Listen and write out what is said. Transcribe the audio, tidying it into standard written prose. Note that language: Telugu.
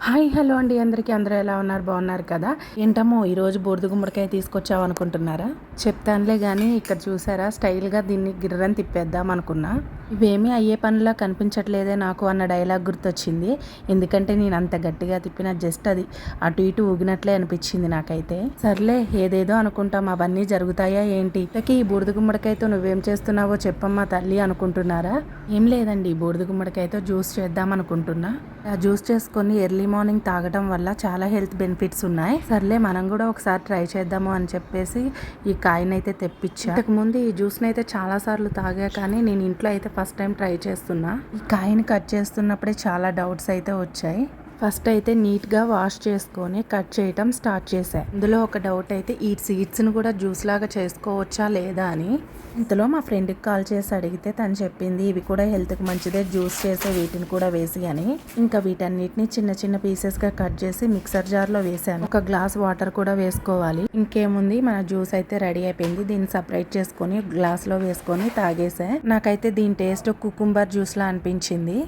హాయ్ హలో అండి అందరికీ. అందరూ ఎలా ఉన్నారు? బాగున్నారు కదా? ఏంటమ్మో ఈరోజు బూడిద గుమ్మడికాయ తీసుకొచ్చావు అనుకుంటున్నారా? చెప్తానులే కానీ ఇక్కడ చూసారా, స్టైల్గా దీన్ని గిర్రని తిప్పేద్దాం అనుకున్నా. ఇవేమీ అయ్యే పనిలా కనిపించట్లేదే నాకు అన్న డైలాగ్ గుర్తొచ్చింది. ఎందుకంటే నేను అంత గట్టిగా తిప్పిన జస్ట్ అది అటు ఇటు ఊగినట్లే అనిపించింది నాకైతే. సర్లే ఏదేదో అనుకుంటాం, అవన్నీ జరుగుతాయా ఏంటి? ఈ బూడిద గుమ్మడికాయతో నువ్వేం చేస్తున్నావో చెప్పమ్మా తల్లి అనుకుంటున్నారా? ఏం లేదండి, బూడిద గుమ్మడికాయతో జ్యూస్ చేద్దాం అనుకుంటున్నా. ఆ జ్యూస్ చేసుకొని ఎర్లీ మార్నింగ్ తాగడం వల్ల చాలా హెల్త్ బెనిఫిట్స్ ఉన్నాయి. సర్లే మనం కూడా ఒకసారి ట్రై చేద్దాము అని చెప్పేసి ఈ కాయనైతే తెప్పించా. ఇంతకుముందు ఈ జ్యూస్ని అయితే చాలా సార్లు తాగా, కానీ నేను ఇంట్లో అయితే ఫస్ట్ టైం ట్రై చేస్తున్నా. ఈ కాయని కట్ చేస్తున్నప్పుడే చాలా డౌట్స్ అయితే వచ్చాయి. ఫస్ట్ అయితే నీట్గా వాష్ చేసుకొని కట్ చేయటం స్టార్ట్ చేశా. ఇందులో ఒక డౌట్ అయితే, ఈ సీడ్స్ని కూడా జ్యూస్ లాగా చేసుకోవచ్చా లేదా అని. ఇంతలో మా ఫ్రెండ్కి కాల్ చేసి అడిగితే తను చెప్పింది ఇవి కూడా హెల్త్కి మంచిదే, జ్యూస్ చేసే వీటిని కూడా వేసి అని. ఇంకా వీటన్నిటిని చిన్న చిన్న పీసెస్గా కట్ చేసి మిక్సర్ జార్లో వేసాను. ఒక గ్లాస్ వాటర్ కూడా వేసుకోవాలి. ఇంకేముంది, మన జ్యూస్ అయితే రెడీ అయిపోయింది. దీన్ని సపరేట్ చేసుకొని గ్లాస్లో వేసుకొని తాగేసా. నాకైతే దీని టేస్ట్ కుకుంబర్ జ్యూస్లా అనిపించింది.